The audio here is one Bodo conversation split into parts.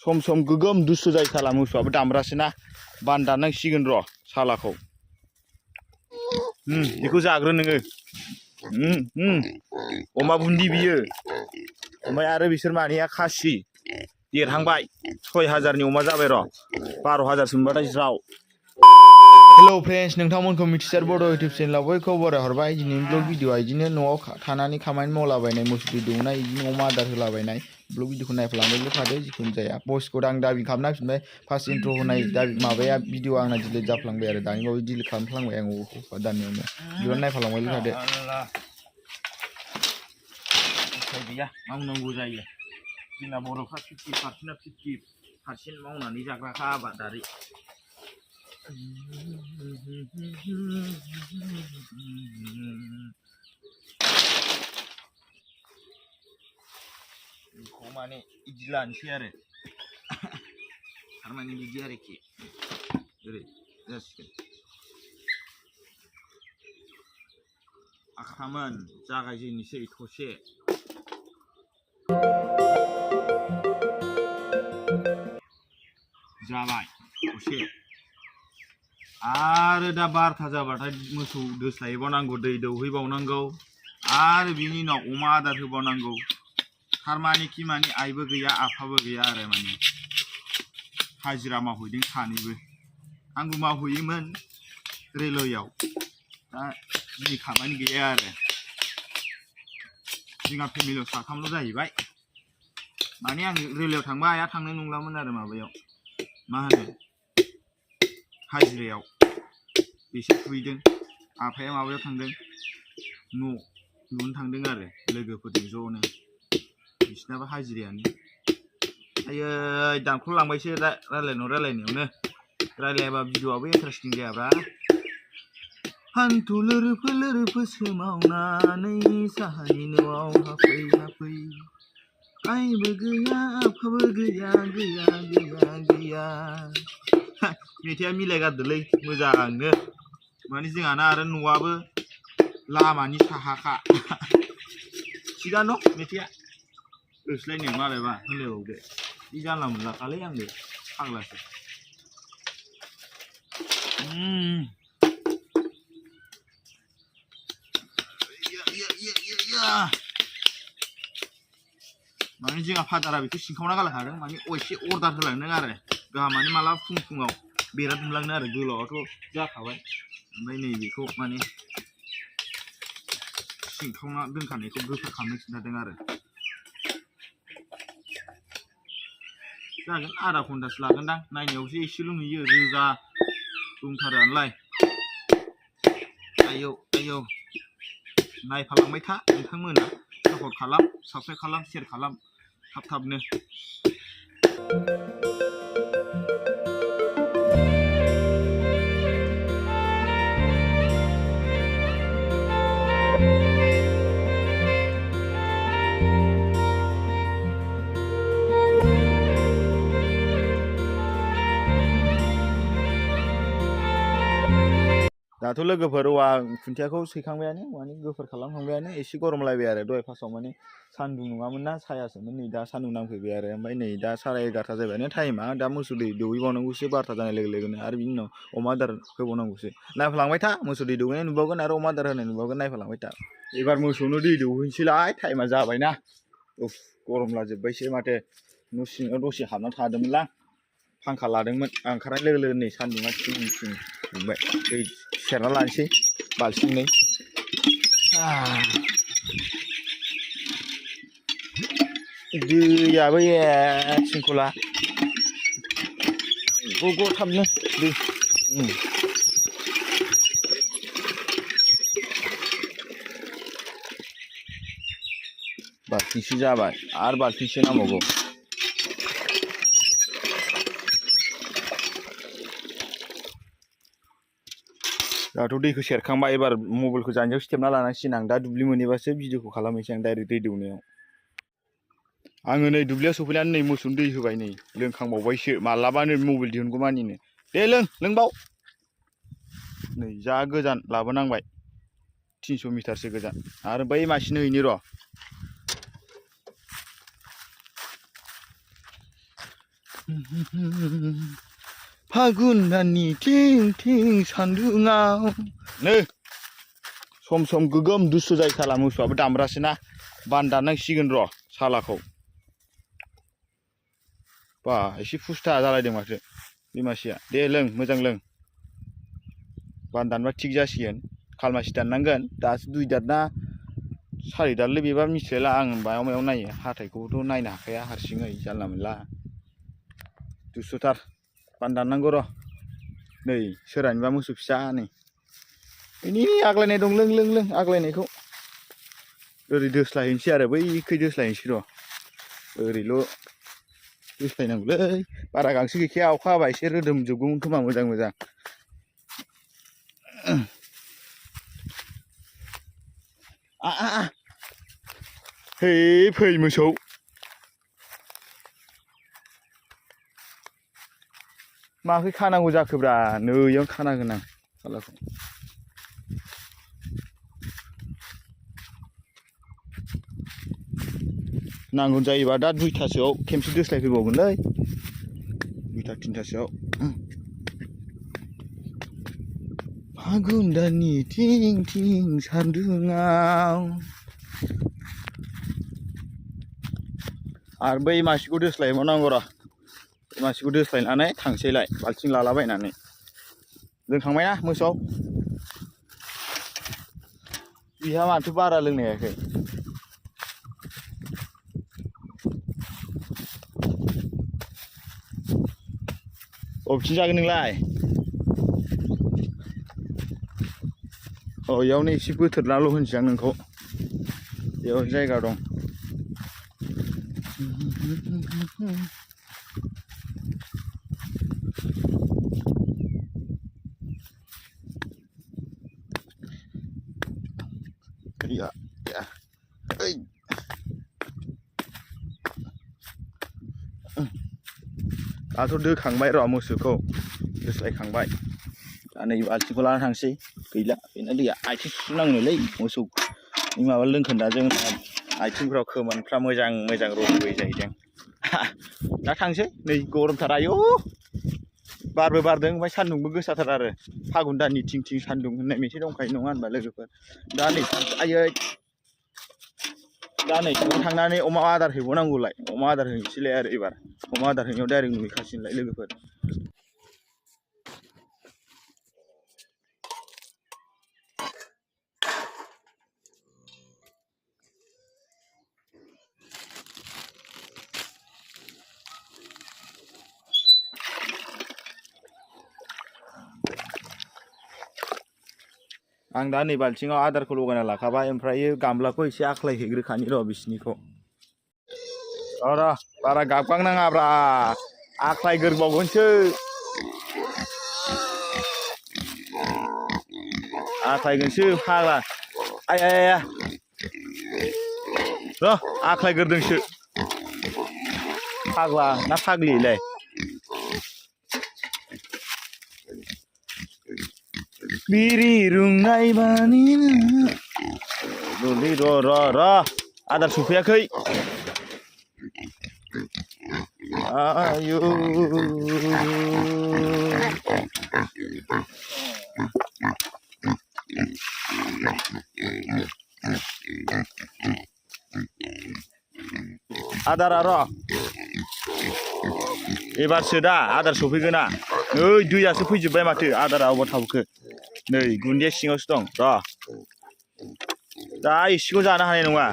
सम सम गोगोम दुस्थ जायो साला मोसौआबो दामब्रासोना बान दाननांसिगोन र' सालाखौ बेखौ जाग्रो नोङो अमा बुन्दि बियो ओमफ्राय आरो बिसोर मानैया खासि देरहांबाय 6000 नि अमा जाबाय र' 12000 मोनबाथाय ज्राव हेलो फ्रेंड्स नोंथांमोनखौ मिथिसार बड' इउट्यूब चेनेलाव बयखौ बरायहरबाय दिनैनि ब्लग भिडिअ'आ बिदिनो न'आव थानानै खामानि मावलाबायनाय मोसौ दै दौनाय बिदिनो अमा आदार होलाबायनाय ब्लग भिडिअ'खौ नायफ्लांबायल' थादो जिखुनु जाया भइसखौ आं दाबि खालामना फिनबाय फार्स्ट इन्ट्र' होनाय माबाया भिडिअ'आ आंना डिलिट जाफ्लांबाय आरो दानि बावै डिलिट खालामफ्लांबाय आं दानियावनो बिदिनो नायफ्लांबायल' थादो गैया मावनांगौ जायो जोंना बर'फ्रा 50% मावनानै जाग्राखा आबादारि बेखौ माने इदि लानोसै आरो थारमाने बिदि आरोखि ओरै जासिगोन आखामोन जागायजेननोसै थसे जाबाय थसे आरो दा 12था जाबाथाय मोसौ दोस्लायबावनांगौ दै दौहैबावनांगौ आरो बिनि उनाव अमा आदार होबावनांगौ थारमानेखि माने आइबो गैया आफाबो गैया आरो माने हाजिरा मावहैदों सानैबो आंबो मावहैयोमोन रेलवेयाव दा दिनै खामानि गैया आरो जोंहा फेमिलियाव साथामल' जाहैबाय माने आं रेलवेयाव थांबा आइया थांनाय नंलामोन आरो माबायाव मा होनो हाजिरायाव बिसोर फुहैदों आफाया माबायाव थांदों न' लुनो थांदों आरो लोगोफोरजों ज'नो बिसिनाबो हाजिरायानो आयै दानख'लांबायसो रायलायनायावनो रायलायाबा भिडिअ'आबो इन्टारेस्टिं जायाब्रा हान्थु लोरोफो सोमावनानै साहानि न'आव हाफै आइबो गैया आफाबो गैया मेथाइआ मिलायगारदोलै मोजांनो माने जोंहाना आरो न'आबो लामानि साहाखा थिगानो मेथाइआ होस्लायनो मालायबा होनलायबावदो बे जानला मोनलाखालै आंबो फाग्लासो माने जोंहा फादारा बेखौ सिंखावना गालांखादों माने एसे अर्डार होलांदों आरो गाहामानो मालाबा फुङाव बेरा दुमलांनो आरो गोलावआथ' जाखाबाय ओमफ्राय नै बेखौ माने सिंखावना दोनखानायखौ गोफार खालामनो खिन्थादों आरो जागोन आधा घन्टासो लागोनदां नायनायावसो एसेल' नुयो रोजा दंथारोआनोलाय आयौ नायफालांबाय था नोंथांमोना सापर्ट खालाम साबस्क्राइब खालाम शेयार खालाम थाबनो दाथ' लोगोफोर औवा खुन्थियाखौ सैखांबायानो माने गोफार खालामखांबायानो एसे गरमलायबाय आरो दहाय फार्स्टआव माने सान्दुं नङामोन ना सायासोमोन नै दा सान्दुं नांफैबाय आरो ओमफ्राय नै दा 11:30 जाबायानो टाइमा दा मोसौ दै दौहैबावनांगौसो 12था जानाय लोगो लोगोनो आरो बिनि उनाव अमा आदार होबावनांगौसो नायफालांबाय था मोसौ दै दौनाय नुबावगोन आरो अमा आदार होनाय नुबावगोन नायफालांबाय था एबार मोसौनो दै दौहैनोसैलाय टाइमा जाबायना उफ गरमला जोब्बायसो माथो न' सिङाव दसे हाबना थादोंमोनलां फांखा लादोंमोन ओंखारनाय लोगो लोगो नै सान्दुंआ थिं दुंबाय दै सेरना लानोसै बाल्थिंनै दैयाबो थिंखला ग' थाबनो दै बाल्थिंसे जाबाय आरो बाल्थिंसे नांबावगौ दाथ' दैखौ सेरखांबाय एबार मबाइलखौ जानजियाव सिथेबना लानांसिगोन आं दा दुब्लि मोनहैबासो भिडिअखौ खालामनोसै आं डाइरेक्ट दै दौनायाव आङो नै दुब्लियाव सफैनानै नै मोसौनो दै होबाय नै लोंखांबावबायसो मालाबानो मबाइल दिहुनगौमानिनो दे लोंबाव नै जा गोजान लाबोनांबाय 300 मिटारसो गोजान आरो बै मासिनो हैनि र' फागुन दाननि थिं थिं सान्दुङाव नै सम सम गोगोम दुस्थ' जायो साला मोसौआबो दामब्रासो ना बान दाननांसिगोन र' सालाखौ बा एसे फुस्था जालायदों माथो बे मासेया दे लों मोजां लों बान दानबा थिग जासिगोन खालमासि दाननांगोन दासो 2 दान ना 4 दानलै बेबा मिथिलायला आं मायाव मायाव नायो हाथाइखौबोथ' नायनो हाखाया हारसिङै जानला मोनला दुस्थ'थार बान दाननांगौ र' नै सोरानिबा मोसौ फिसा नै बेनि आग्लायनाय दं लों लों लों आग्लायनायखौ ओरै दोस्लायहैनोसै आरो बैखै दोस्लायहैनोसै र' ओरैल' दोस्लायनांगौलै बारा गांसो गैखाया अखा हाबा एसे रोदोमजोबगौमोन खोमा मोजां मोजां हे फै मोसौ माखै खानांगौ जाखोब्रा नैयाव खानांगोन आं सालाखौ नांगौ जायोबा दा 2टासोआव खेमसे दोस्लायफैबावगोनलै 2टा 3टासोआव फागुन दाननि थिं थिं सान्दुङाव आरो बै मासेखौ दोस्लायबावनांगौ र' मासेखौ दोस्लायनानै थांसैलाय बाल्थिं लालाबायनानै लोंखांबायना मोसौ बिहा माथो बारा लोंनो हायाखै अबेथिं जागोन नोंलाय इयावनो एसे बोथोरनाल' होनसै आं नोंखौ बेयाव जायगा दं या या ओइ दाथ' दोखांबाय र' मोसौखौ दोस्लायखांबाय दा नै बाल्थिंखौ लाना थांसै गैला बेना दैया आथिं सुनांगौलै मोसौ माबा लोंखोन्दाजों आथिंफ्राव खोमोनफ्रा मोजां मोजां रज'बोयो जाहैदों दा थांसै नै गरमथार आयौ बारबो बारदों ओमफ्राय सान्दुंबो गोसाथार आरो फागुन दाननि थिं थिं सान्दुं होननाय मोनसे दंखायो नङा होनबा लोगोफोर दा नै आयै दा नै थांनानै अमा आदार हैबावनांगौलाय अमा आदार हैनोसैलाय आरो एबार अमा आदार हैनायाव डाइरेक्ट नुहैखासिगोनलाय लोगोफोर आं दा नै बाल्थिङाव आदारखौ लगायना लाखाबाय ओमफ्राय गामलाखौ एसे आख्लायहैग्रोखानि र' बिसिनिखौ र' बारा गाबगांनाङाब्रा आख्लायग्रोबावगोनसो आख्लायगोनसो फाग्ला आया र' आख्लायग्रोदोंसो फाग्ला ना फाग्लिलाय बिरि रुंनाय बानिनो र' आदार सफैयाखै आयु आदारा र' एबारसो दा आदार सफैगोना ओइ दैयासो फैजोब्बाय माथो आदारा अबाव थाबोखो नै गुन्दैया सिङावसो दं र' दा एसेखौ जानो हानाय नङा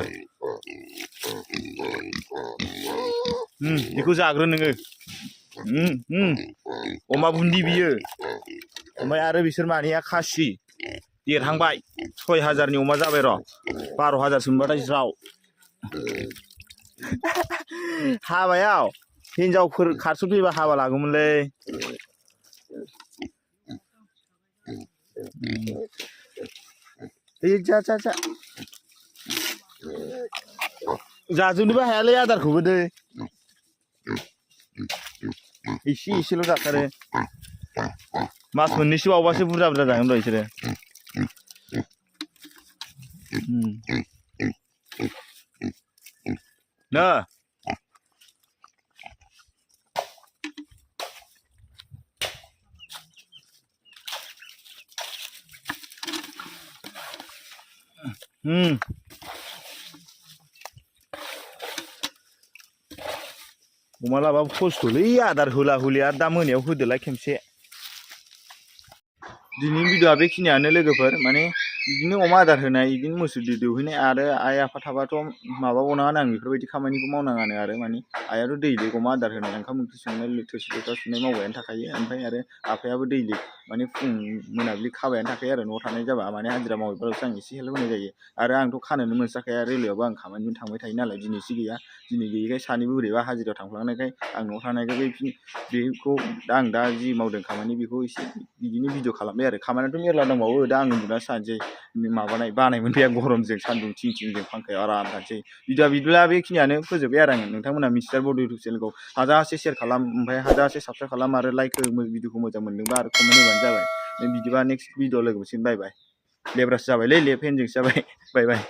बेखौ जाग्रो नोङो अमा बुन्दि बियो ओमफ्राय आरो बिसोर मानैया खासि देरहांबाय 6000नि अमा जाबाय र' 12000 मोनबाथाय ज्राव हाबायाव हिनजावफोर खारसनफैबा हाबा लागौमोनलै जा जाजोबनोबो हायालै आदारखौबो दै एसेल' जाथारो मास मोननैसो बावबासो बुरजा जागोन र' बिसोरो ना अमा लाबाबो खस्थ'लै आदार होला हुलि आरो दा मोनायाव होदोलाय खेमसे दिनैनि भिडिअ'आ बेखिनियानो लोगोफोर माने बिदिनो अमा आदार होनाय बिदिनो मोसौ दै दौहैनाय आरो आइ आफा थाबाथ' माबाबावनाङानो आं बेफोरबायदि खामानिखौ मावनाङानो आरो माने आइयाथ' दैलि अमा आदार होनाय ओंखाम ओंख्रि संनाय थोरसि लथा सुनाय मावबायानो थाखायो ओमफ्राय आरो आफायाबो दैलि माने फुं मोनाबिलि खाबायानो थाखायो आरो न'आव थानाय जाबा माने हाजिरा मावैब्लाल'सो आं एसे हेल्प होनाय जायो आरो आंथ' खानोनो मोनस्राखाया रेलवेआवबो आं खामानिनो थांबाय थायो नालाय दिनैसो गैया दिनै गैयैखाय सानैबो बोरैबा हाजिरायाव थांफ्लांनायखाय आं न'आव थानायखाय बेखौ आं दा जि मावदों खामानि बेखौ एसे बिदिनो भिडिअ खालामबाय आरो खामानियाथ' मेरला दंबावो दा आं उन्दुनासो थानोसै माबानाय बानाय मोनबाय आं गरमजों सान्दुं थिं थिंजों फांखायाव आराम थानोसै भिडिअ'आ बिदिब्ला बेखिनियानो फोजोबबाय आरो आङो नोंथांमोना मिथिसार बड' इउटुब चेनेलखौ हाजासे शेयार खालाम ओमफ्राय हाजासे साबस्क्राइब खालाम आरो लाइक हो भिडिअखौ मोजां मोनदोंबा आरो कमेन्ट होबानो जाबाय बिदिबा नेक्स्ट भिडिअ लोगो मोनसिगोन बाय बाय लेब्रासो जाबायलै लेफ्ट हेन्डजोंसो जाबाय बाय बाय